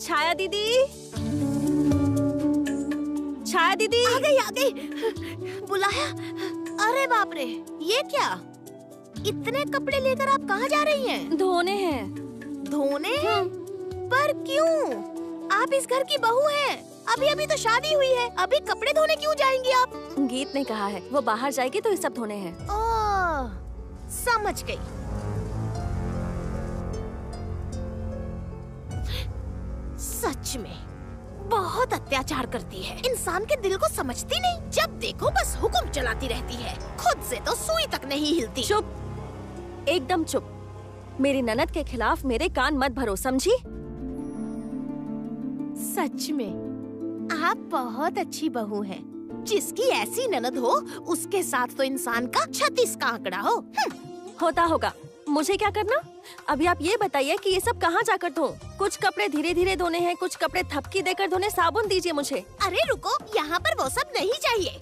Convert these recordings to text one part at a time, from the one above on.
छाया दीदी, छाया दीदी। आ गई। बुलाया? अरे बाप रे, ये क्या? इतने कपड़े लेकर आप कहाँ जा रही हैं? धोने हैं। धोने? पर क्यों? आप इस घर की बहू हैं। अभी अभी तो शादी हुई है, अभी कपड़े धोने क्यों जाएंगी आप? गीत ने कहा है वो बाहर जाएगी तो ये सब धोने हैं। ओह, समझ गई। सच में बहुत अत्याचार करती है, इंसान के दिल को समझती नहीं। जब देखो बस हुक्म चलाती रहती है, खुद से तो सुई तक नहीं हिलती। चुप, एकदम चुप। मेरी ननद के खिलाफ मेरे कान मत भरो, समझी? सच में आप बहुत अच्छी बहू हैं। जिसकी ऐसी ननद हो उसके साथ तो इंसान का 36 का आंकड़ा हो। होता होगा, मुझे क्या करना? अभी आप ये बताइए कि ये सब कहाँ जाकर धों? कुछ कपड़े धीरे धीरे धोने हैं, कुछ कपड़े थपकी देकर धोने। साबुन दीजिए मुझे। अरे रुको, यहाँ पर वो सब नहीं चाहिए।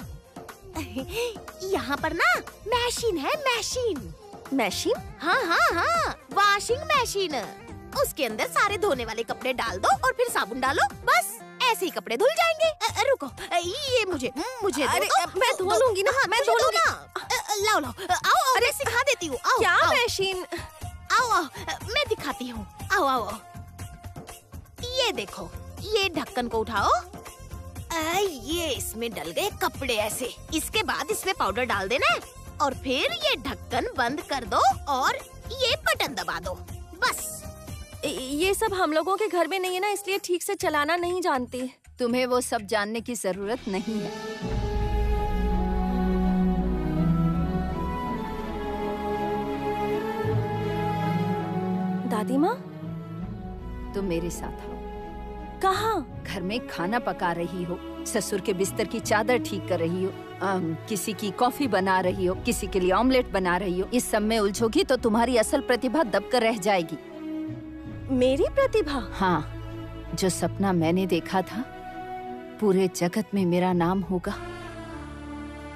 यहाँ पर ना मशीन है, मशीन। मशीन? हाँ, वॉशिंग मशीन। उसके अंदर सारे धोने वाले कपड़े डाल दो और फिर साबुन डालो, बस ऐसे ही कपड़े धुल जाएंगे। रुको, ये मुझे अरे मैं धो लूंगी ना, मैं धो लूंगी। लाओ, आओ, मैं सिखा देती हूँ। क्या मशीन? आओ, मैं दिखाती हूँ। आओ। ये देखो, ये ढक्कन को उठाओ। ये इसमें डल गए कपड़े ऐसे। इसके बाद इसमें पाउडर डाल देना है और फिर ये ढक्कन बंद कर दो और ये बटन दबा दो, बस। ये सब हम लोगों के घर में नहीं है ना, इसलिए ठीक से चलाना नहीं जानती। तुम्हें वो सब जानने की जरूरत नहीं है। दादी माँ, तुम मेरे साथ आओ। कहाँ? घर में खाना पका रही हो, ससुर के बिस्तर की चादर ठीक कर रही हो, किसी की कॉफी बना रही हो, किसी के लिए ऑमलेट बना रही हो। इस सब में उलझोगी तो तुम्हारी असल प्रतिभा दबकर रह जाएगी। मेरी प्रतिभा? हाँ, जो सपना मैंने देखा था पूरे जगत में मेरा नाम होगा,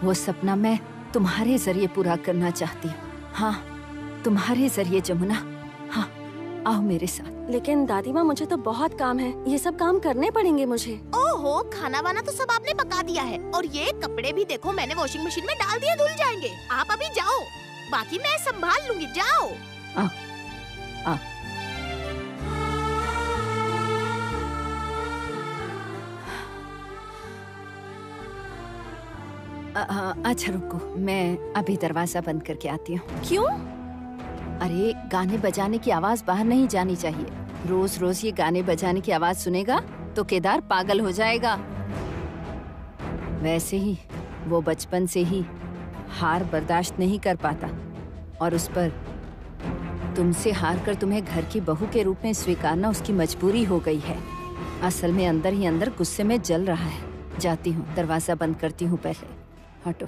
वो सपना मैं तुम्हारे जरिए पूरा करना चाहती हूँ। हाँ, तुम्हारे जरिए जमुना। हाँ, आओ मेरे साथ। लेकिन दादी माँ, मुझे तो बहुत काम है, ये सब काम करने पड़ेंगे मुझे। ओहो, खाना वाना तो सब आपने पका दिया है और ये कपड़े भी देखो मैंने वॉशिंग मशीन में डाल दिए, धुल जाएंगे। आप अभी जाओ, बाकी मैं संभाल लूंगी। जाओ। आओ। अच्छा रुको, मैं अभी दरवाजा बंद करके आती हूँ। क्यों? अरे, गाने बजाने की आवाज बाहर नहीं जानी चाहिए। रोज रोज ये गाने बजाने की आवाज सुनेगा तो केदार पागल हो जाएगा। वैसे ही वो बचपन से ही हार बर्दाश्त नहीं कर पाता और उस पर तुमसे हार कर तुम्हें घर की बहू के रूप में स्वीकारना उसकी मजबूरी हो गई है। असल में अंदर ही अंदर गुस्से में जल रहा है। जाती हूँ, दरवाजा बंद करती हूँ। पहले हटो।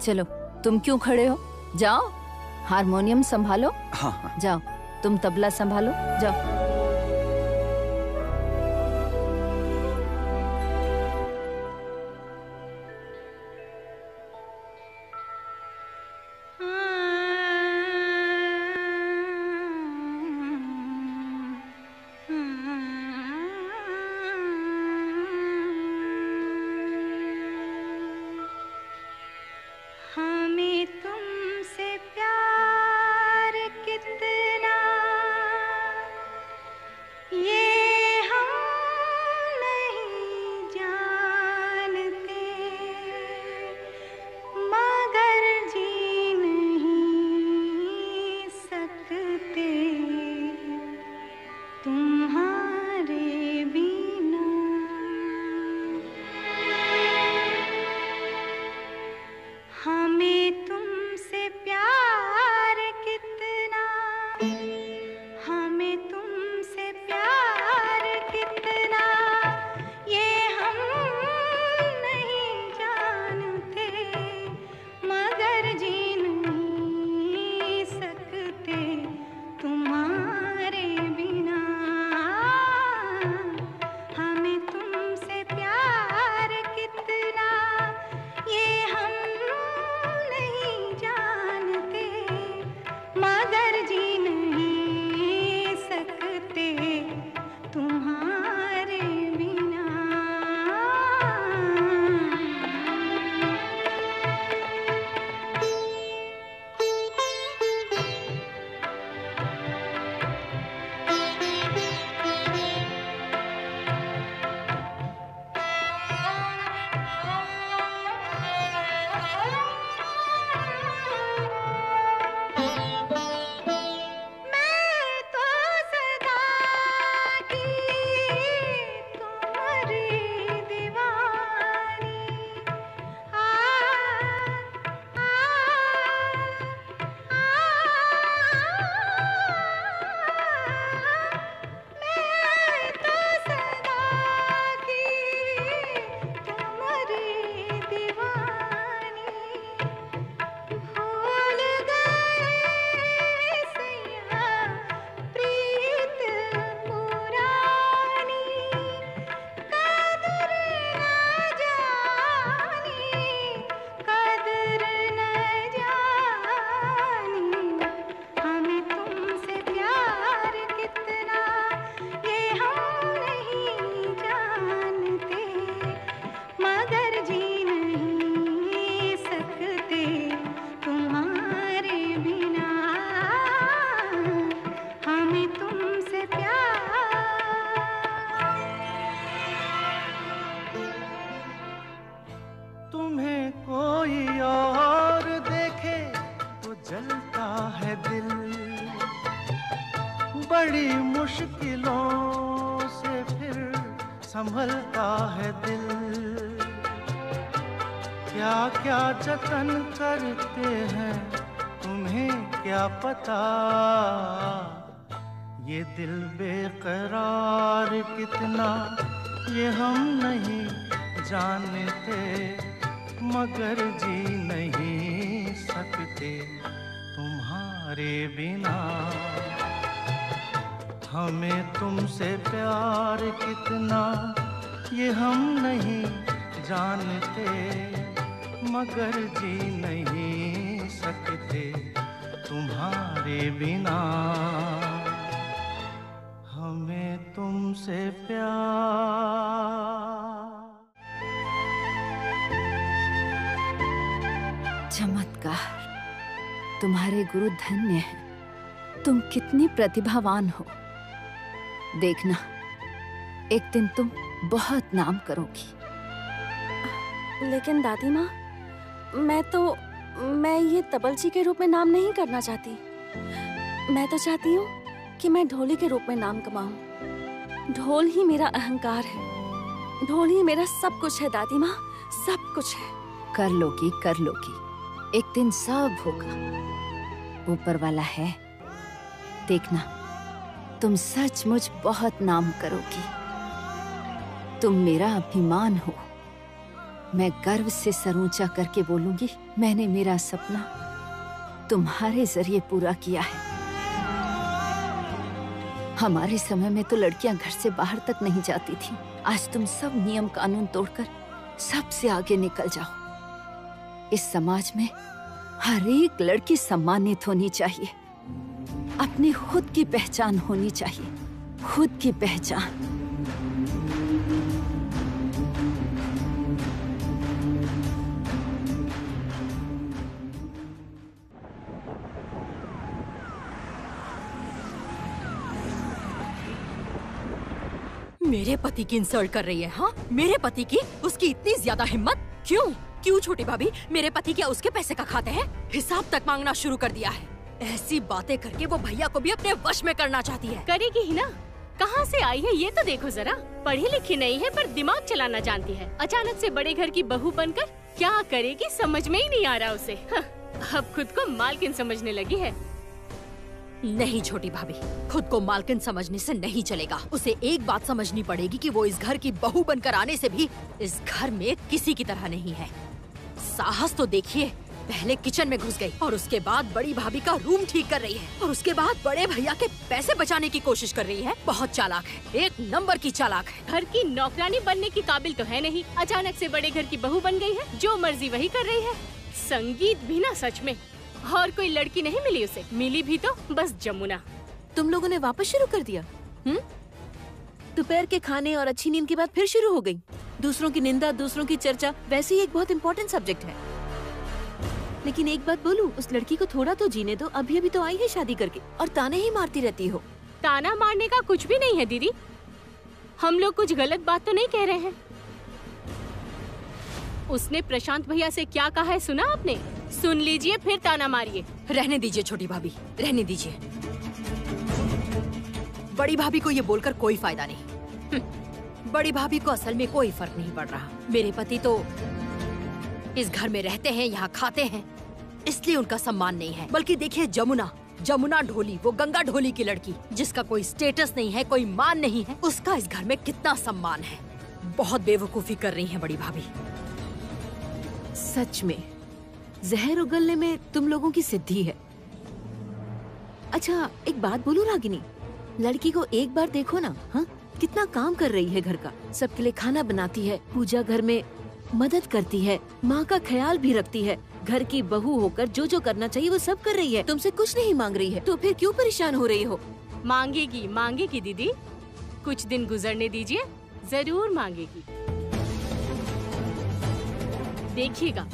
चलो, तुम क्यों खड़े हो? जाओ, हारमोनियम संभालो। हाँ। जाओ, तुम तबला संभालो, जाओ। मुश्किलों से फिर संभलता है दिल। क्या क्या जतन करते हैं तुम्हें क्या पता, ये दिल बेकरार कितना ये हम नहीं जानते, मगर जी नहीं सकते तुम्हारे बिना। हमें तुमसे प्यार कितना ये हम नहीं जानते, मगर जी नहीं सकते तुम्हारे बिना। हमें तुमसे प्यार। चमत्कार, तुम्हारे गुरु धन्य हैं। तुम कितनी प्रतिभावान हो। देखना, एक दिन तुम बहुत नाम करोगी। लेकिन दादी माँ, मैं ये तबलची के रूप में नाम नहीं करना चाहती। मैं तो चाहती हूँ कि मैं ढोली के रूप में नाम कमाऊं। ढोल ही मेरा अहंकार है, ढोल ही मेरा सब कुछ है दादी माँ, सब कुछ है। कर लोगी, कर लोगी, एक दिन सब होगा। ऊपर वाला है, देखना तुम सचमुच बहुत नाम करोगी। तुम मेरा अभिमान हो। मैं गर्व से सर ऊंचा करके बोलूंगी, मैंने मेरा सपना तुम्हारे जरिए पूरा किया है। हमारे समय में तो लड़कियां घर से बाहर तक नहीं जाती थी। आज तुम सब नियम कानून तोड़कर सबसे आगे निकल जाओ। इस समाज में हर एक लड़की सम्मानित होनी चाहिए। अपनी खुद की पहचान होनी चाहिए, खुद की पहचान। मेरे पति की इंसल्ट कर रही है? हाँ, मेरे पति की? उसकी इतनी ज्यादा हिम्मत? क्यों क्यों छोटी भाभी, मेरे पति क्या उसके पैसे का खाते हैं? हिसाब तक मांगना शुरू कर दिया है। ऐसी बातें करके वो भैया को भी अपने वश में करना चाहती है। करेगी ही ना, कहाँ से आई है ये तो देखो जरा। पढ़ी लिखी नहीं है पर दिमाग चलाना जानती है। अचानक से बड़े घर की बहू बनकर क्या करेगी समझ में ही नहीं आ रहा उसे। अब खुद को मालकिन समझने लगी है। नहीं छोटी भाभी, खुद को मालकिन समझने से नहीं चलेगा। उसे एक बात समझनी पड़ेगी कि वो इस घर की बहू बनकर आने से भी इस घर में किसी की तरह नहीं है। साहस तो देखिए, पहले किचन में घुस गई और उसके बाद बड़ी भाभी का रूम ठीक कर रही है और उसके बाद बड़े भैया के पैसे बचाने की कोशिश कर रही है। बहुत चालाक है, एक नंबर की चालाक है। घर की नौकरानी बनने की काबिल तो है नहीं, अचानक से बड़े घर की बहू बन गई है। जो मर्जी वही कर रही है। संगीत भी ना, सच में और कोई लड़की नहीं मिली उसे, मिली भी तो बस जमुना। तुम लोगों ने वापस शुरू कर दिया? दोपहर के खाने और अच्छी नींद के बाद फिर शुरू हो गई। दूसरों की निंदा, दूसरों की चर्चा वैसे ही एक बहुत इम्पोर्टेंट सब्जेक्ट है। लेकिन एक बात बोलूं, उस लड़की को थोड़ा तो जीने दो। अभी अभी तो आई है शादी करके और ताने ही मारती रहती हो। ताना मारने का कुछ भी नहीं है दीदी। हम लोग कुछ गलत बात तो नहीं कह रहे हैं। उसने प्रशांत भैया से क्या कहा है सुना आपने? सुन लीजिए फिर ताना मारिए। रहने दीजिए छोटी भाभी, रहने दीजिए। बड़ी भाभी को ये बोलकर कोई फायदा नहीं। बड़ी भाभी को असल में कोई फर्क नहीं पड़ रहा। मेरे पति तो इस घर में रहते हैं, यहाँ खाते हैं, इसलिए उनका सम्मान नहीं है। बल्कि देखिए जमुना ढोली, वो गंगा ढोली की लड़की जिसका कोई स्टेटस नहीं है, कोई मान नहीं है, उसका इस घर में कितना सम्मान है। बहुत बेवकूफी कर रही है बड़ी भाभी। सच में जहर उगलने में तुम लोगों की सिद्धि है। अच्छा एक बात बोलूं रागिनी, लड़की को एक बार देखो ना, हाँ कितना काम कर रही है घर का। सबके लिए खाना बनाती है, पूजा घर में मदद करती है, माँ का ख्याल भी रखती है। घर की बहू होकर जो जो करना चाहिए वो सब कर रही है। तुमसे कुछ नहीं मांग रही है, तो फिर क्यों परेशान हो रही हो? मांगेगी दीदी, कुछ दिन गुजरने दीजिए, जरूर मांगेगी। देखिएगा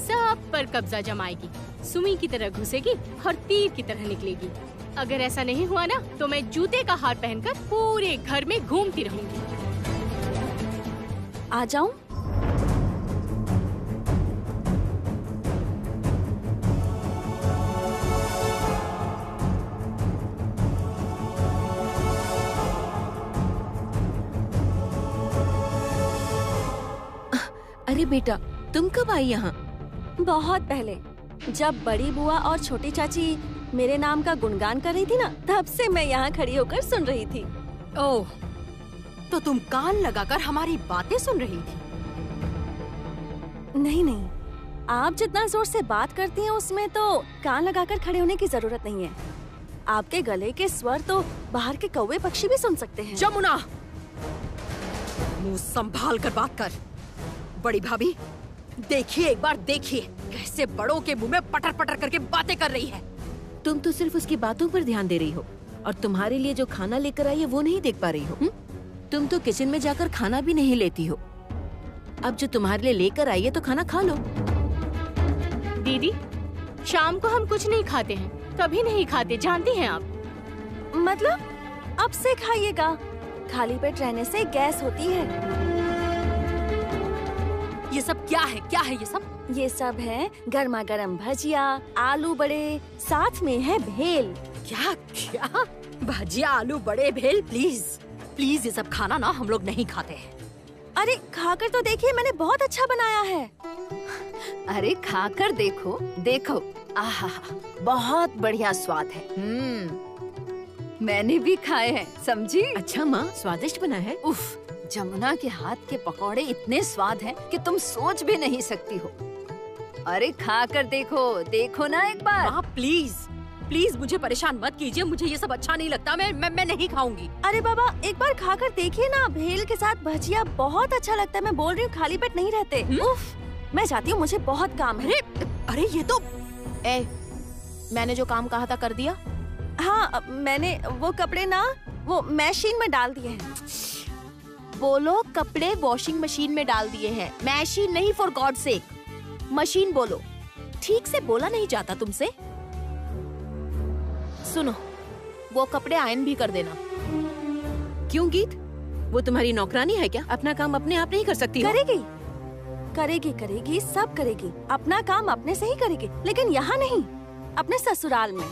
सब पर कब्जा जमाएगी, सुई की तरह घुसेगी और तीर की तरह निकलेगी। अगर ऐसा नहीं हुआ ना तो मैं जूते का हार पहनकर पूरे घर में घूमती रहूंगी। आ जाऊं? अरे बेटा, तुम कब आई यहाँ? बहुत पहले, जब बड़ी बुआ और छोटी चाची मेरे नाम का गुणगान कर रही थी ना, तब से मैं यहाँ खड़ी होकर सुन रही थी। ओह, तो तुम कान लगाकर हमारी बातें सुन रही थी? नहीं नहीं, आप जितना जोर से बात करती हैं उसमें तो कान लगाकर खड़े होने की जरूरत नहीं है। आपके गले के स्वर तो बाहर के कौवे पक्षी भी सुन सकते हैं। जमुना, मुंह संभाल कर बात कर। बड़ी भाभी, देखिए एक बार देखिए कैसे बड़ों के मुंह में पटर पटर करके बातें कर रही है। तुम तो सिर्फ उसकी बातों पर ध्यान दे रही हो और तुम्हारे लिए जो खाना लेकर आई है वो नहीं देख पा रही हो। तुम तो किचन में जाकर खाना भी नहीं लेती हो। अब जो तुम्हारे लिए लेकर आई है तो खाना खा लो। दीदी, शाम को हम कुछ नहीं खाते हैं, कभी नहीं खाते, जानती हैं आप। मतलब अब से खाइएगा, खाली पेट रहने से गैस होती है। ये सब क्या है? क्या है ये सब? ये सब है गर्मा गर्म भजिया, आलू बड़े, साथ में है भेल। क्या क्या? भजिया, आलू बड़े, भेल? प्लीज प्लीज, ये सब खाना ना हम लोग नहीं खाते हैं। अरे खाकर तो देखिए, मैंने बहुत अच्छा बनाया है। अरे खाकर देखो देखो, आहा, बहुत बढ़िया स्वाद है। मैंने भी खाए हैं, समझी? अच्छा माँ, स्वादिष्ट बना है। उफ, जमुना के हाथ के पकौड़े इतने स्वाद हैं कि तुम सोच भी नहीं सकती हो। अरे खाकर देखो, देखो ना एक बार। माँ प्लीज प्लीज, मुझे परेशान मत कीजिए, मुझे ये सब अच्छा नहीं लगता। मैं नहीं खाऊंगी। अरे बाबा, एक बार खाकर देखिए ना, भेल के साथ भजिया बहुत अच्छा लगता है। मैं बोल रही हूँ, खाली पेट नहीं रहते। उफ, मैं जाती हूँ, मुझे बहुत काम है। अरे ये तो मैंने जो काम कहा था कर दिया? हाँ, मैंने वो कपड़े ना वो मशीन में डाल दिए हैं। बोलो कपड़े वॉशिंग मशीन में डाल दिए हैं, मशीन नहीं, फॉर गॉड सेक। मशीन बोलो, ठीक से बोला नहीं जाता तुमसे। सुनो, वो कपड़े आयरन भी कर देना। क्यों गीत, वो तुम्हारी नौकरानी है क्या? अपना काम अपने आप नहीं कर सकती हो? करेगी करेगी करेगी, सब करेगी। अपना काम अपने से ही करेगी, लेकिन यहाँ नहीं, अपने ससुराल में।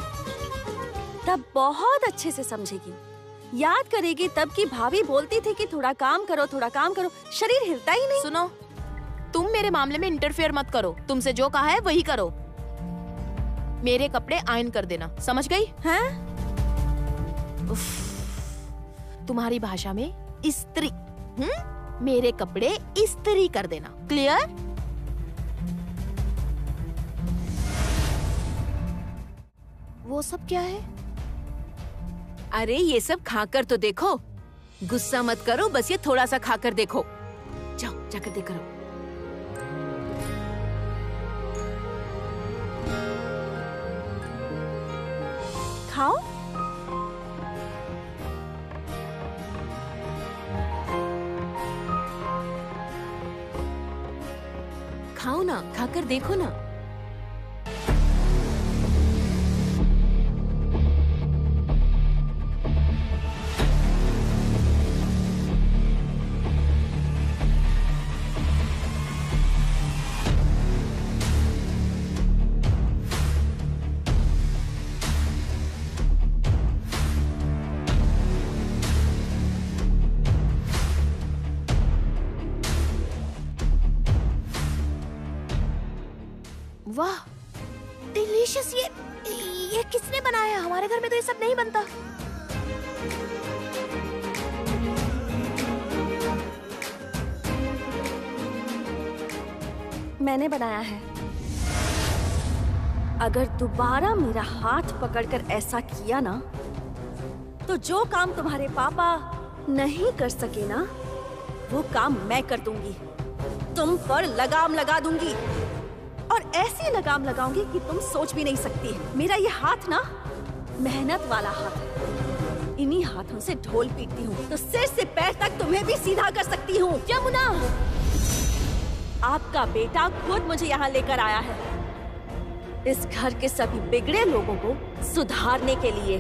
तब बहुत अच्छे से समझेगी, याद करेगी तब की भाभी बोलती थी कि थोड़ा काम करो, थोड़ा काम करो। शरीर हिलता ही नहीं। सुनो, तुम मेरे मामले में इंटरफेयर मत करो। तुमसे जो कहा है वही करो। मेरे कपड़े आयरन कर देना, समझ गई? हैं? तुम्हारी भाषा में इस्त्री। मेरे कपड़े इस्त्री कर देना, क्लियर? वो सब क्या है? अरे ये सब खाकर तो देखो। गुस्सा मत करो, बस ये थोड़ा सा खाकर देखो। जाओ जाकर देख करो। खाओ। खाओ ना, खाकर देखो ना। वाह, डिलीशियस। ये किसने बनाया? हमारे घर में तो ये सब नहीं बनता। मैंने बनाया है। अगर दोबारा मेरा हाथ पकड़कर ऐसा किया ना, तो जो काम तुम्हारे पापा नहीं कर सके ना, वो काम मैं कर दूंगी। तुम पर लगाम लगा दूंगी, और ऐसी लगाम लगाऊंगी कि तुम सोच भी नहीं सकती। मेरा ये हाथ ना मेहनत वाला हाथ है। इन्हीं हाथों से ढोल पीटती हूँ तो सिर से पैर तक तुम्हें भी सीधा कर सकती हूँ। यमुना, आपका बेटा खुद मुझे यहाँ लेकर आया है, इस घर के सभी बिगड़े लोगों को सुधारने के लिए।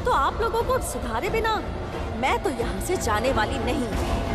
तो आप लोगों को सुधारे बिना मैं तो यहाँ से जाने वाली नहीं।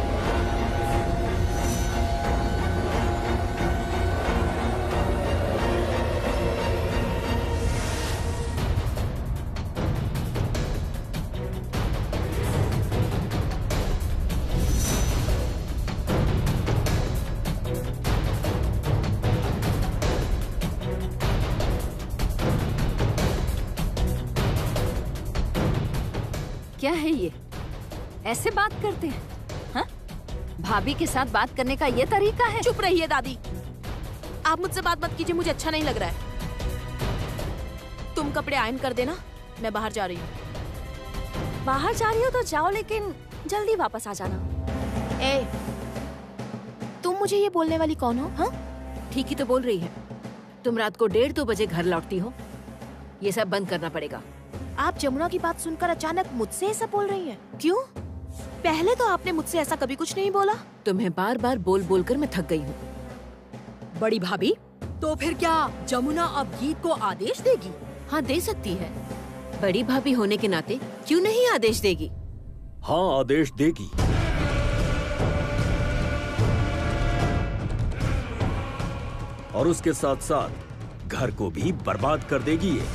क्या है ये? ऐसे बात करते हैं? हाँ? भाभी के साथ बात करने का ये तरीका है? चुप रहिए दादी, आप मुझसे बात मत कीजिए, मुझे अच्छा नहीं लग रहा है। तुम कपड़े आयरन कर देना, मैं बाहर जा रही हूँ। बाहर जा रही हो तो जाओ, लेकिन जल्दी वापस आ जाना। ए, तुम मुझे ये बोलने वाली कौन हो? हाँ, ठीक ही तो बोल रही है। तुम रात को 1:30-2 बजे घर लौटती हो, ये सब बंद करना पड़ेगा। आप जमुना की बात सुनकर अचानक मुझसे ऐसा बोल रही हैं? क्यों? पहले तो आपने मुझसे ऐसा कभी कुछ नहीं बोला। तुम्हें बार बार बोल बोल कर मैं थक गई हूँ। बड़ी भाभी, तो फिर क्या जमुना अब गीत को आदेश देगी? हाँ, दे सकती है। बड़ी भाभी होने के नाते क्यों नहीं आदेश देगी? हाँ, आदेश देगी। और उसके साथ साथ घर को भी बर्बाद कर देगी ये।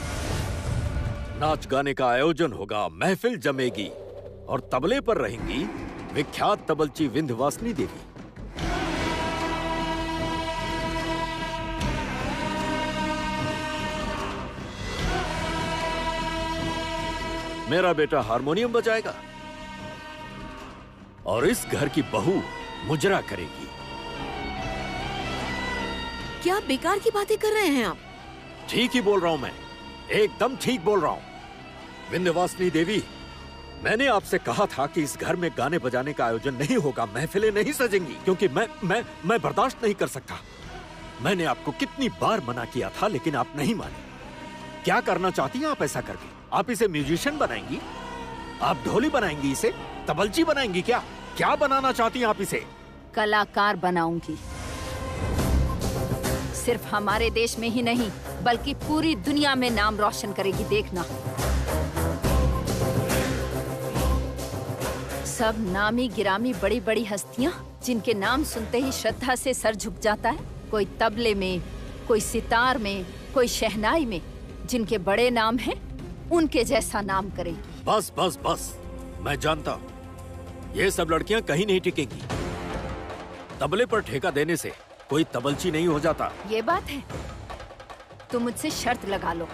नाच गाने का आयोजन होगा, महफिल जमेगी और तबले पर रहेंगी विख्यात तबलची विंध्यवासिनी देवी। मेरा बेटा हारमोनियम बजाएगा और इस घर की बहू मुजरा करेगी। क्या बेकार की बातें कर रहे हैं आप? ठीक ही बोल रहा हूं मैं, एकदम ठीक बोल रहा हूं। विंध्यवासिनी देवी, मैंने आपसे कहा था कि इस घर में गाने बजाने का आयोजन नहीं होगा, महफिलें नहीं सजेंगी, क्योंकि मैं बर्दाश्त नहीं कर सकता। मैंने आपको कितनी बार मना किया था, लेकिन आप नहीं माने। क्या करना चाहती हैं आप ऐसा करके? आप इसे म्यूजिशियन बनाएंगी? आप ढोली बनाएंगी? इसे तबलची बनाएंगी? क्या बनाना चाहती हैं आप इसे? कलाकार बनाऊंगी। सिर्फ हमारे देश में ही नहीं, बल्कि पूरी दुनिया में नाम रोशन करेगी, देखना। सब नामी गिरामी बड़ी बड़ी हस्तियां, जिनके नाम सुनते ही श्रद्धा से सर झुक जाता है। कोई तबले में, कोई सितार में, कोई शहनाई में, जिनके बड़े नाम हैं, उनके जैसा नाम करेगी। बस बस बस, मैं जानता हूँ ये सब लड़कियां कहीं नहीं टिकेंगी। तबले पर ठेका देने से कोई तबलची नहीं हो जाता। ये बात है, तुम मुझसे शर्त लगा लो,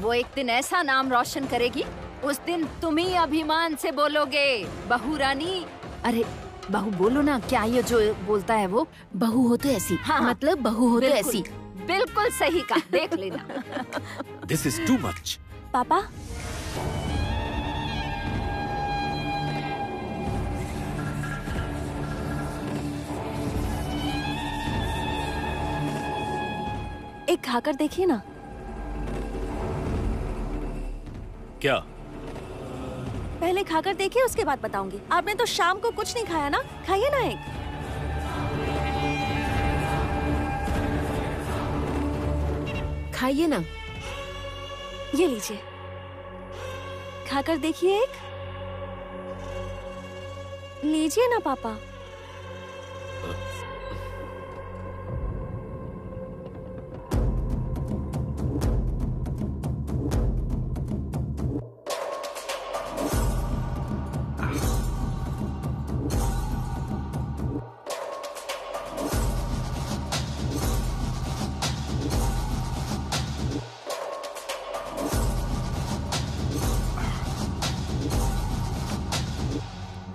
वो एक दिन ऐसा नाम रोशन करेगी, उस दिन तुम ही अभिमान से बोलोगे, बहू रानी। अरे बहू बोलो ना, क्या ये जो बोलता है वो? बहू हो तो ऐसी। हाँ, मतलब बहू हो तो ऐसी। बिल्कुल सही कहा, देख लेना। This is too much. पापा, एक खाकर देखिए ना। क्या? पहले खाकर देखिए, उसके बाद बताऊंगी। आपने तो शाम को कुछ नहीं खाया ना, खाइए ना एक। खाइए ना। ये लीजिए, खाकर देखिए एक। लीजिए ना पापा।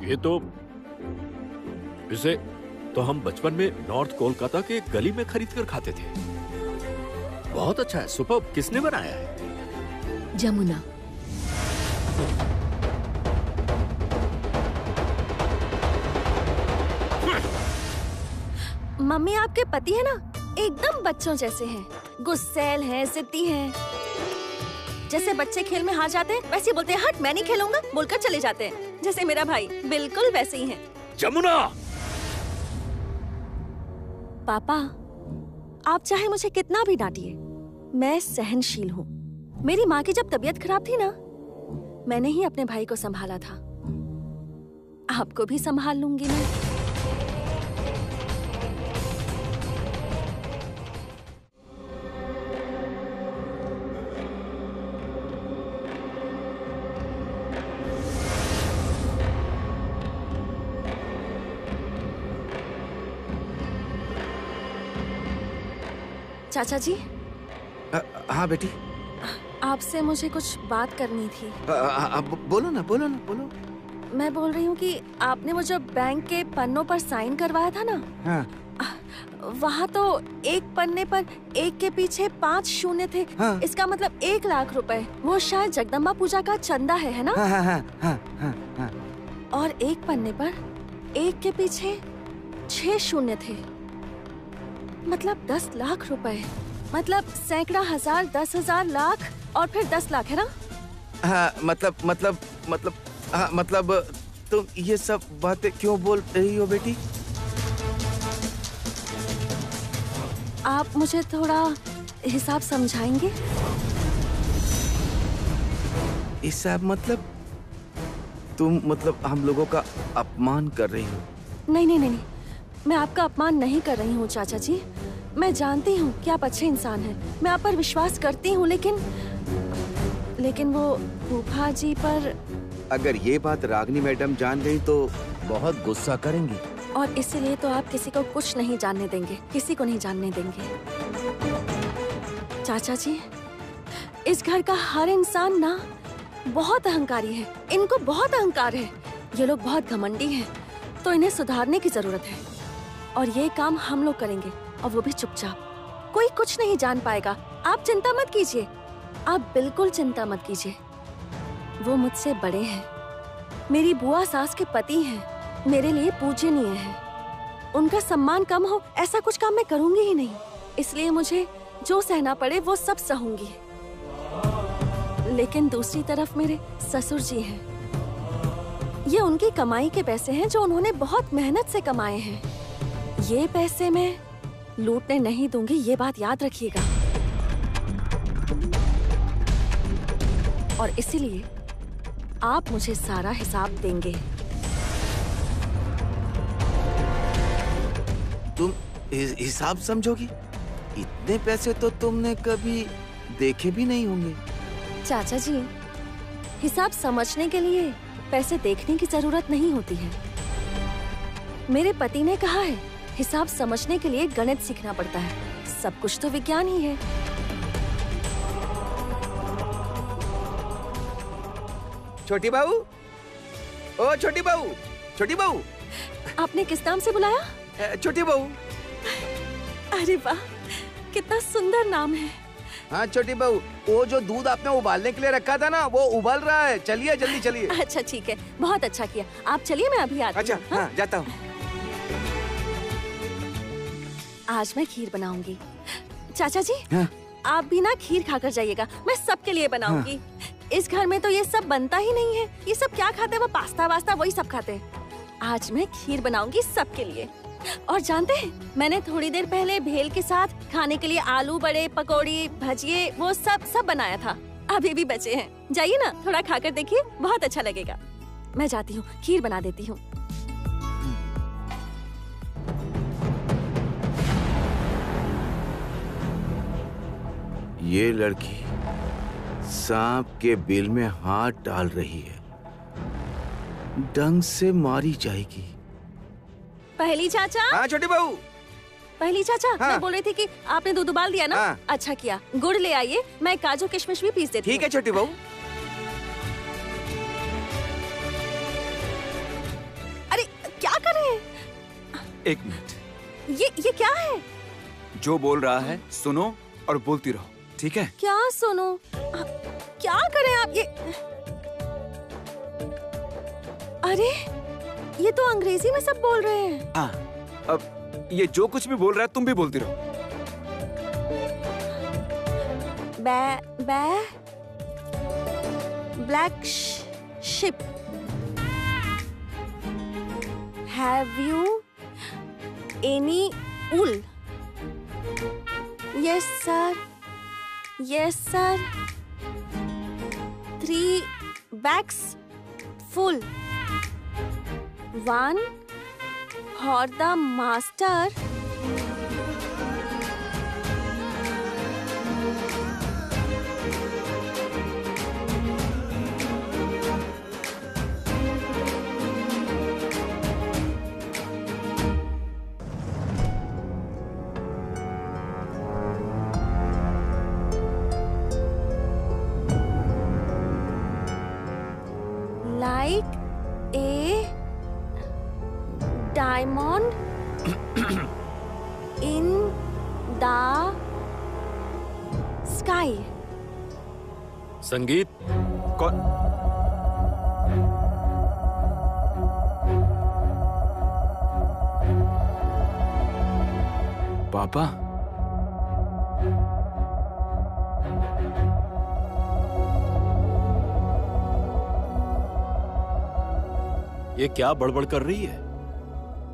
ये तो इसे तो हम बचपन में नॉर्थ कोलकाता के एक गली में खरीद कर खाते थे। बहुत अच्छा है, सुपर्ब। किसने बनाया है? जमुना। मम्मी, आपके पति है ना, एकदम बच्चों जैसे हैं, गुस्सैल हैं, जिद्दी हैं। जैसे बच्चे खेल में हार जाते हैं, वैसे बोलते हैं हट मैं नहीं खेलूंगा, बोलकर चले जाते हैं। जैसे मेरा भाई बिल्कुल वैसे ही है। जमुना! पापा, आप चाहे मुझे कितना भी डांटिए, मैं सहनशील हूँ। मेरी माँ की जब तबीयत खराब थी ना, मैंने ही अपने भाई को संभाला था। आपको भी संभाल लूंगी मैं। चाचा जी। हाँ बेटी। आपसे मुझे कुछ बात करनी थी। बोलो ना, बोलो ना, बोलो। मैं बोल रही हूँ कि आपने वो जो बैंक के पन्नों पर साइन करवाया था ना, हाँ। वहाँ तो एक पन्ने पर एक के पीछे 5 शून्य थे। हाँ। इसका मतलब 1 लाख रुपए। वो शायद जगदम्बा पूजा का चंदा है ना? हाँ, हाँ, हाँ, हाँ, हाँ, हाँ। और एक पन्ने पर एक के पीछे 6 शून्य थे, मतलब 10 लाख रुपए। मतलब सैकड़ा हजार, 10,000, लाख और फिर 10 लाख, है ना? हाँ, मतलब हाँ, मतलब तुम ये सब बातें क्यों बोल रही हो बेटी? आप मुझे थोड़ा हिसाब समझाएंगे? हिसाब मतलब? तुम मतलब हम लोगों का अपमान कर रही हो? नहीं नहीं नहीं नहीं, मैं आपका अपमान नहीं कर रही हूँ चाचा जी। मैं जानती हूँ कि आप अच्छे इंसान हैं, मैं आप पर विश्वास करती हूँ, लेकिन वो फूफा जी पर। अगर ये बात रागनी मैडम जान गई तो बहुत गुस्सा करेंगी। और इसीलिए तो आप किसी को कुछ नहीं जानने देंगे, किसी को नहीं जानने देंगे। चाचा जी, इस घर का हर इंसान ना बहुत अहंकारी है, इनको बहुत अहंकार है। ये लोग बहुत घमंडी हैं, तो इन्हें सुधारने की जरूरत है। और ये काम हम लोग करेंगे, और वो भी चुपचाप। कोई कुछ नहीं जान पाएगा। आप चिंता मत कीजिए, आप बिल्कुल चिंता मत कीजिए। वो मुझसे बड़े हैं, मेरी बुआ सास के पति हैं, मेरे लिए पूजनीय हैं। उनका सम्मान कम हो ऐसा कुछ काम मैं करूंगी ही नहीं। इसलिए मुझे जो सहना पड़े वो सब सहूंगी। लेकिन दूसरी तरफ मेरे ससुर जी हैं। ये उनकी कमाई के पैसे हैं जो उन्होंने बहुत मेहनत से कमाए हैं। ये पैसे मैं लूटने नहीं दूंगी, ये बात याद रखिएगा। और इसीलिए आप मुझे सारा हिसाब देंगे। तुम हिसाब समझोगी? इतने पैसे तो तुमने कभी देखे भी नहीं होंगे। चाचा जी, हिसाब समझने के लिए पैसे देखने की जरूरत नहीं होती है। मेरे पति ने कहा है, हिसाब समझने के लिए गणित सीखना पड़ता है। सब कुछ तो विज्ञान ही है। छोटी बहू, ओ छोटी बहू, छोटी बहू। आपने किस नाम से बुलाया? छोटी बहू। अरे वाह, कितना सुंदर नाम है। हाँ छोटी बहू, वो जो दूध आपने उबालने के लिए रखा था ना, वो उबल रहा है। चलिए जल्दी चलिए। अच्छा ठीक है, बहुत अच्छा किया। आप चलिए, मैं अभी आती हूँ। अच्छा हाँ, जाता हूँ। आज मैं खीर बनाऊंगी। चाचा जी, हाँ? आप भी ना खीर खाकर जाइएगा, मैं सबके लिए बनाऊंगी। हाँ। इस घर में तो ये सब बनता ही नहीं है। ये सब क्या खाते हैं? वो पास्ता वास्ता वही सब खाते हैं। आज मैं खीर बनाऊंगी सबके लिए। और जानते हैं, मैंने थोड़ी देर पहले भेल के साथ खाने के लिए आलू बड़े, पकौड़ी, भजिए, वो सब बनाया था। अभी भी बचे हैं। जाइए ना, थोड़ा खाकर देखिए, बहुत अच्छा लगेगा। मैं जाती हूँ, खीर बना देती हूँ। ये लड़की सांप के बिल में हाथ डाल रही है, डंग से मारी जाएगी। पहली चाचा। हाँ छोटी बहू। पहली चाचा, हाँ? मैं बोल रही थी कि आपने दूध उबाल दिया ना? हाँ? अच्छा किया। गुड़ ले आइए, मैं काजू किशमिश भी पीस देती हूँ। ठीक है छोटी बहू। अरे क्या कर रहे हैं? एक मिनट। ये क्या है? जो बोल रहा है सुनो और बोलती रहो, ठीक है? क्या सुनो? क्या करें आप ये? अरे ये तो अंग्रेजी में सब बोल रहे हैं। हाँ, अब ये जो कुछ भी बोल रहा है तुम भी बोलती रहो। Black ship. Have you any wool? Yes sir. Yes sir. 3 bags full. 1 for the master. Diamond in the sky. संगीत, कौन? पापा? ये क्या बड़बड़ कर रही है?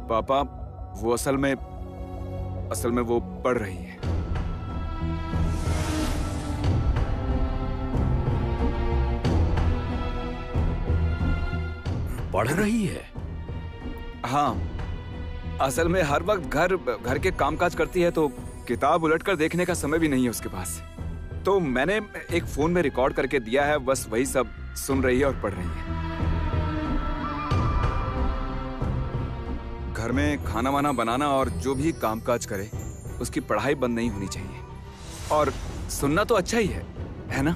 पापा, वो असल में वो पढ़ रही है। पढ़ रही है? हाँ, असल में हर वक्त घर के कामकाज करती है, तो किताब उलटकर देखने का समय भी नहीं है उसके पास। तो मैंने एक फोन में रिकॉर्ड करके दिया है, बस वही सब सुन रही है और पढ़ रही है। घर में खाना वाना बनाना और जो भी कामकाज करे उसकी पढ़ाई बंद नहीं होनी चाहिए। और सुनना तो अच्छा ही है ना?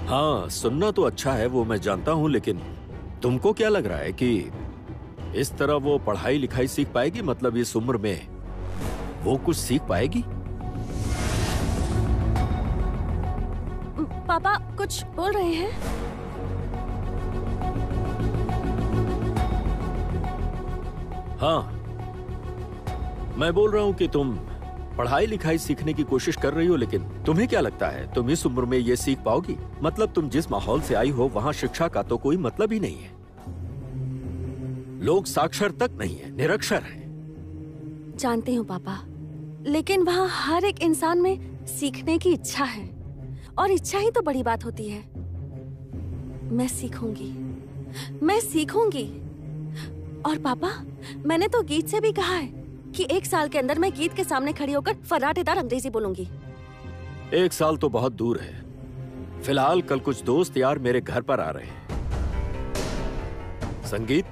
हाँ, सुनना तो अच्छा है, वो मैं जानता हूँ, लेकिन तुमको क्या लग रहा है कि इस तरह वो पढ़ाई लिखाई सीख पाएगी? मतलब इस उम्र में वो कुछ सीख पाएगी? पापा कुछ बोल रहे हैं? हाँ, मैं बोल रहा हूँ कि तुम पढ़ाई लिखाई सीखने की कोशिश कर रही हो, लेकिन तुम्हें क्या लगता है तुम इस उम्र में ये सीख पाओगी? मतलब तुम जिस माहौल से आई हो वहाँ शिक्षा का तो कोई मतलब ही नहीं है। लोग साक्षर तक नहीं है, निरक्षर हैं। जानती हूँ पापा, लेकिन वहाँ हर एक इंसान में सीखने की इच्छा है, और इच्छा ही तो बड़ी बात होती है। मैं सीखूंगी। और पापा, मैंने तो गीत से भी कहा है कि 1 साल के अंदर मैं गीत के सामने खड़ी होकर फर्राटेदार अंग्रेजी बोलूंगी। 1 साल तो बहुत दूर है। फिलहाल कल कुछ दोस्त यार मेरे घर पर आ रहे हैं। संगीत,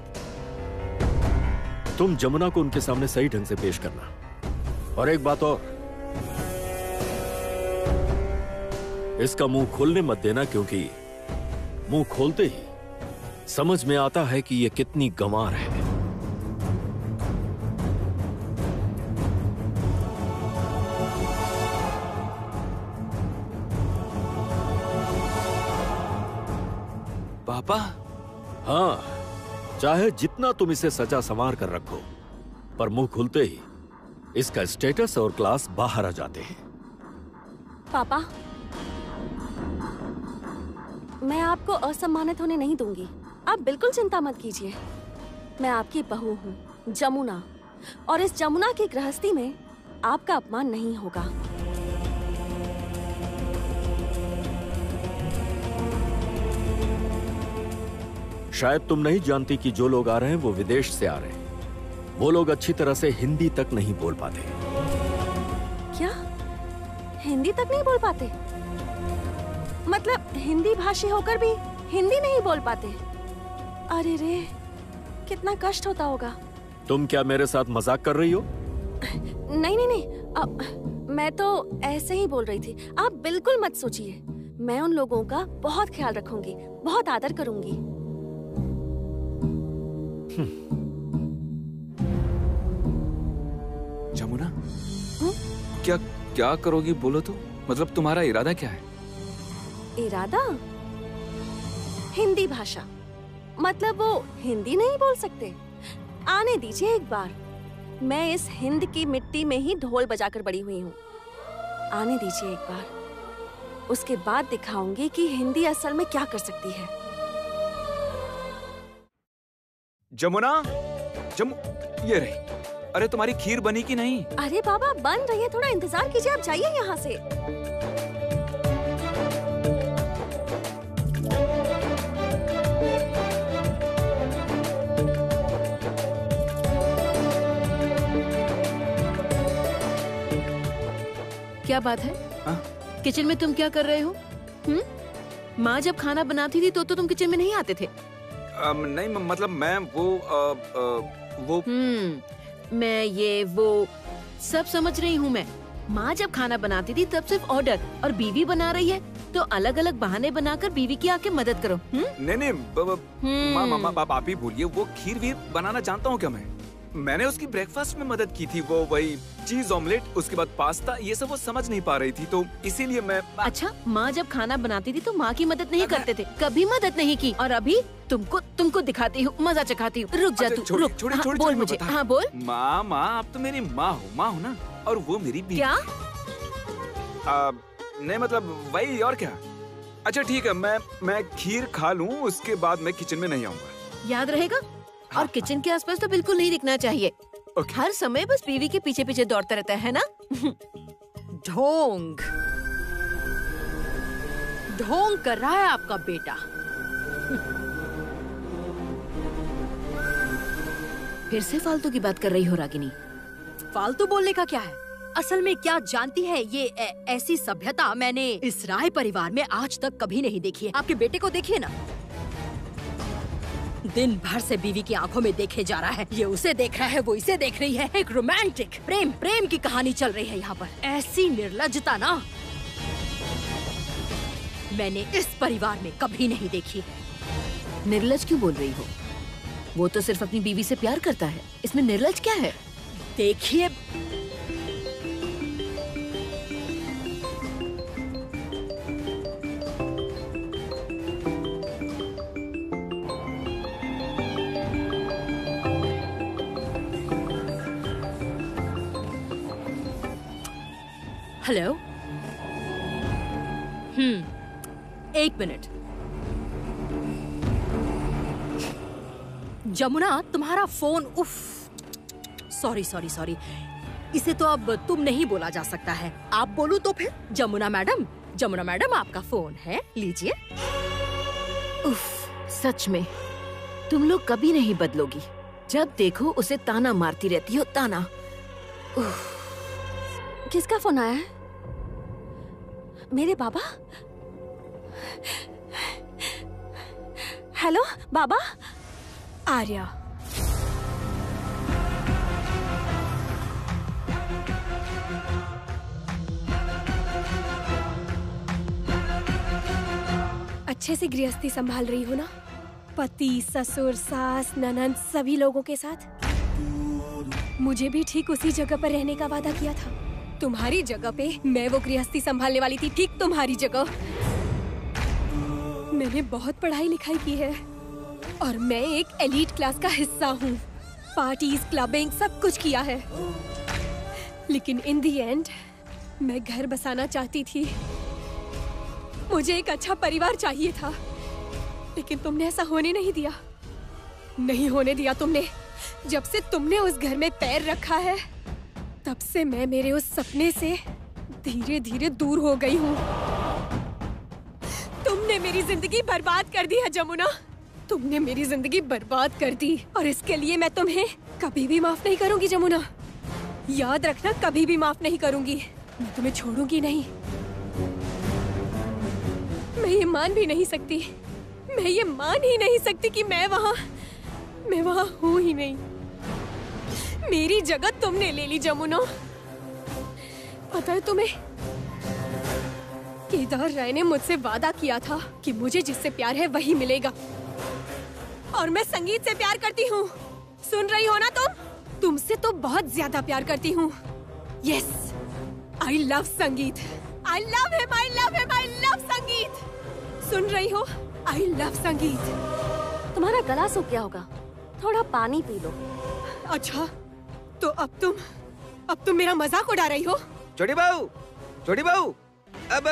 तुम जमुना को उनके सामने सही ढंग से पेश करना। और एक बात और, इसका मुंह खोलने मत देना, क्योंकि मुंह खोलते ही समझ में आता है कि ये कितनी गंवार है। पापा? हाँ, चाहे जितना तुम इसे सजा संवार कर रखो, पर मुंह खुलते ही इसका स्टेटस और क्लास बाहर आ जाते हैं। पापा, मैं आपको असम्मानित होने नहीं दूंगी। आप बिल्कुल चिंता मत कीजिए। मैं आपकी बहू हूँ, जमुना, और इस जमुना की गृहस्थी में आपका अपमान नहीं होगा। शायद तुम नहीं जानती कि जो लोग आ रहे हैं वो विदेश से आ रहे हैं। वो लोग अच्छी तरह से हिंदी तक नहीं बोल पाते। क्या? हिंदी तक नहीं बोल पाते? मतलब हिंदी भाषी होकर भी हिंदी नहीं बोल पाते? अरे रे, कितना कष्ट होता होगा। तुम क्या मेरे साथ मजाक कर रही हो? नहीं, मैं तो ऐसे ही बोल रही थी। आप बिल्कुल मत सोचिए। मैं उन लोगों का बहुत ख्याल रखूंगी, बहुत आदर करूंगी। जमुना, क्या करोगी बोलो तो? मतलब तुम्हारा इरादा क्या है? इरादा? हिंदी भाषा। मतलब वो हिंदी नहीं बोल सकते? आने दीजिए एक बार। मैं इस हिंद की मिट्टी में ही ढोल बजाकर बड़ी हुई हूँ। आने दीजिए एक बार, उसके बाद दिखाऊंगी कि हिंदी असल में क्या कर सकती है। जमुना, ये रही। अरे तुम्हारी खीर बनी कि नहीं? अरे बाबा, बन रही है, थोड़ा इंतजार कीजिए। आप जाइए यहाँ से। क्या बात है? किचन में तुम क्या कर रहे हो? माँ जब खाना बनाती थी तो तुम किचन में नहीं आते थे? नहीं, मतलब मैं वो मैं ये वो सब समझ रही हूँ। मैं माँ जब खाना बनाती थी तब सिर्फ ऑर्डर, और बीवी बना रही है तो अलग अलग बहाने बनाकर बीवी की आके मदद करो। नहीं माँ मामा आप ही बोलिए, वो खीर वीर बनाना जानता हूँ क्या मैंने उसकी ब्रेकफास्ट में मदद की थी, वो वही चीज ऑमलेट, उसके बाद पास्ता, ये सब वो समझ नहीं पा रही थी, तो इसीलिए मैं। अच्छा, माँ जब खाना बनाती थी तो माँ की मदद नहीं करते थे, कभी मदद नहीं की, और अभी तुमको दिखाती हूँ, मजा चखाती हूँ। रुक जा तू, रुक, बोल मुझे। हाँ बोल। माँ आप तो मेरी माँ हो ना, और वो मेरी बीवी। क्या? नहीं मतलब वही, और क्या। अच्छा ठीक है, मैं खीर खा लूँ, उसके बाद मैं किचन में नहीं आऊँगा। याद रहेगा? और किचन के आसपास तो बिल्कुल नहीं दिखना चाहिए। हर समय बस बीवी के पीछे पीछे दौड़ता रहता है ना। ढोंग कर रहा है आपका बेटा। फिर से फालतू की बात कर रही हो रागिनी। फालतू बोलने का क्या है? असल में क्या जानती है, ये ऐसी सभ्यता मैंने इस राय परिवार में आज तक कभी नहीं देखी है। आपके बेटे को देखिए ना, दिन भर से बीवी की आंखों में देखे जा रहा है, ये उसे देख रहा है, वो इसे देख रही है। एक रोमांटिक प्रेम की कहानी चल रही है यहाँ पर। ऐसी निर्लज्जता ना मैंने इस परिवार में कभी नहीं देखी। निर्लज क्यों बोल रही हो? वो तो सिर्फ अपनी बीवी से प्यार करता है, इसमें निर्लज क्या है? देखिए हेलो, एक मिनट। जमुना तुम्हारा फोन, उफ, सॉरी, इसे तो अब तुम नहीं बोला जा सकता है, आप बोलू तो फिर। जमुना मैडम आपका फोन है, लीजिए। उफ, सच में तुम लोग कभी नहीं बदलोगी। जब देखो उसे ताना मारती रहती हो, ताना। किसका फोन आया है? मेरे बाबा? हेलो बाबा। आर्या, अच्छे से गृहस्थी संभाल रही हो ना? पति, ससुर, सास, ननंद, सभी लोगों के साथ। मुझे भी ठीक उसी जगह पर रहने का वादा किया था। तुम्हारी जगह पे मैं वो गृहस्थी संभालने वाली थी, ठीक तुम्हारी जगह। मैंने बहुत पढ़ाई लिखाई की है और मैं एक एलीट क्लास का हिस्सा हूँ। पार्टीज, क्लबिंग, सब कुछ किया है, लेकिन इन दी एंड मैं घर बसाना चाहती थी। मुझे एक अच्छा परिवार चाहिए था, लेकिन तुमने ऐसा होने नहीं दिया। नहीं होने दिया तुमने। जब से तुमने उस घर में पैर रखा है, तब से मैं मेरे उस सपने से धीरे धीरे दूर हो गई हूँ। तुमने मेरी जिंदगी बर्बाद कर दी है जमुना, तुमने मेरी जिंदगी बर्बाद कर दी, और इसके लिए मैं तुम्हें कभी भी माफ नहीं करूंगी जमुना। याद रखना, कभी भी माफ नहीं करूंगी। मैं तुम्हें छोड़ूंगी नहीं। मैं ये मान भी नहीं सकती, मैं ये मान ही नहीं सकती कि मैं वहाँ हूँ ही नहीं। मेरी जगह तुमने ले ली जमुना। पता है तुम्हें, केदार राय ने मुझसे वादा किया था कि मुझे जिससे प्यार है वही मिलेगा, और मैं संगीत से प्यार करती हूँ। सुन रही हो ना तुम? तुमसे तो बहुत ज्यादा प्यार करती हूँ। यस, आई लव संगीत। I love him, I love him, I love संगीत। सुन रही हो? आई लव संगीत। तुम्हारा गला सूख गया होगा, थोड़ा पानी पी लो। अच्छा, तो अब तुम मेरा मजाक उड़ा रही हो? छोटी बहू, अब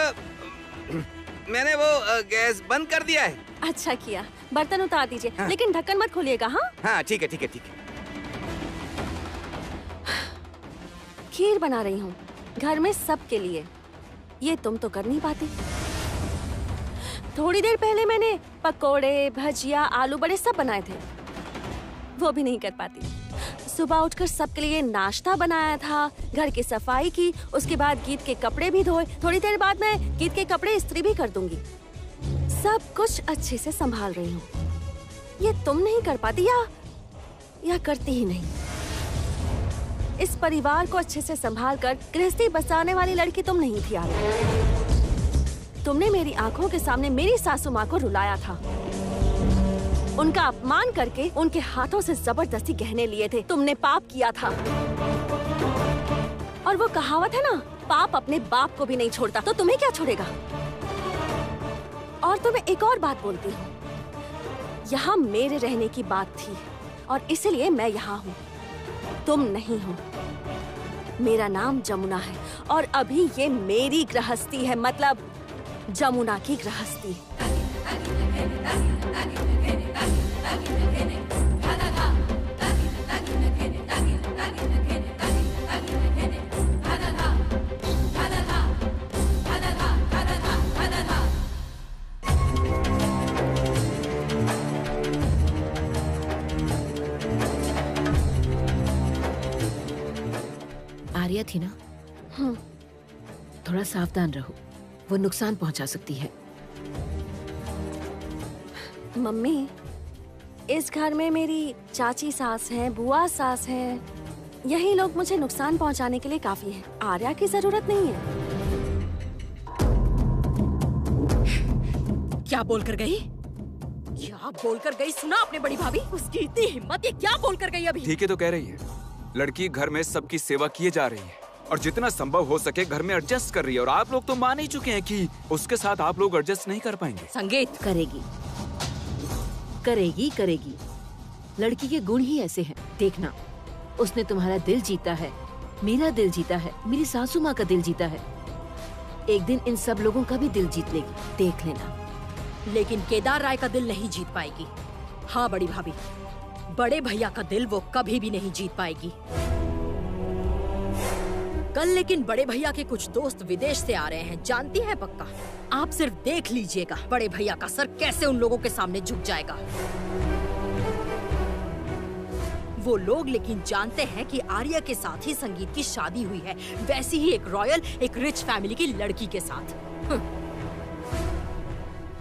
मैंने वो गैस बंद कर दिया है। अच्छा किया, बर्तन उतार दीजिए। हाँ। लेकिन ढक्कन मत खोलिएगा। हाँ ठीक है। खीर बना रही हूँ घर में सबके लिए, ये तुम तो कर नहीं पाती। थोड़ी देर पहले मैंने पकोड़े, भजिया, आलू बड़े सब बनाए थे, वो भी नहीं कर पाती। सुबह उठकर सबके लिए नाश्ता बनाया था, घर की सफाई की, उसके बाद गीत के कपड़े भी धोए। थोड़ी देर बाद मैं गीत के कपड़े इस्त्री भी कर दूंगी। सब कुछ अच्छे से संभाल रही हूँ। ये तुम नहीं कर पाती या करती ही नहीं। इस परिवार को अच्छे से संभाल कर गृहस्थी बसाने वाली लड़की तुम नहीं थी आर्या। तुमने मेरी आंखों के सामने मेरी सासू माँ को रुलाया था, उनका अपमान करके उनके हाथों से जबरदस्ती गहने लिए थे। तुमने पाप किया था। और वो कहावत है ना, पाप अपने बाप को भी नहीं छोड़ता, तो तुम्हें क्या छोड़ेगा। और तुम्हें एक और बात बोलती हूँ, यहाँ मेरे रहने की बात थी और इसलिए मैं यहाँ हूँ, तुम नहीं हो। मेरा नाम जमुना है और अभी ये मेरी गृहस्थी है, मतलब जमुना की गृहस्थी। आर्या थी ना? थोड़ा सावधान रहो, वो नुकसान पहुंचा सकती है। मम्मी, इस घर में मेरी चाची सास है, बुआ सास है, यही लोग मुझे नुकसान पहुंचाने के लिए काफी है। आर्या की जरूरत नहीं है। क्या बोलकर गई? क्या बोलकर गई? सुना आपने बड़ी भाभी? उसकी इतनी हिम्मत, ये क्या बोलकर गई अभी? ठीक है तो कह रही है, लड़की घर में सबकी सेवा किए जा रही है और जितना संभव हो सके घर में एडजस्ट कर रही है, और आप लोग तो मान ही चुके हैं कि उसके साथ आप लोग एडजस्ट नहीं कर पाएंगे। संगीत करेगी करेगी करेगी, लड़की के गुण ही ऐसे हैं। देखना, उसने तुम्हारा दिल जीता है, मेरा दिल जीता है, मेरी सासू माँ का दिल जीता है। एक दिन इन सब लोगों का भी दिल जीत लेगी, देख लेना। लेकिन केदार राय का दिल नहीं जीत पाएगी। हाँ बड़ी भाभी, बड़े भैया का दिल वो कभी भी नहीं जीत पाएगी। कल लेकिन बड़े भैया के कुछ दोस्त विदेश से आ रहे हैं, जानती हैं पक्का। आप सिर्फ देख लीजिएगा बड़े भैया का सर कैसे उन लोगों के सामने झुक जाएगा। वो लोग लेकिन जानते हैं कि आर्या के साथ ही संगीत की शादी हुई है, वैसी ही एक रॉयल, एक रिच फैमिली की लड़की के साथ।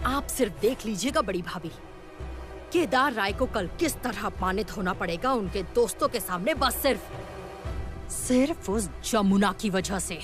आप सिर्फ देख लीजिएगा बड़ी भाभी, केदार राय को कल किस तरह अपमानित होना पड़ेगा उनके दोस्तों के सामने, बस सिर्फ उस जमुना की वजह से।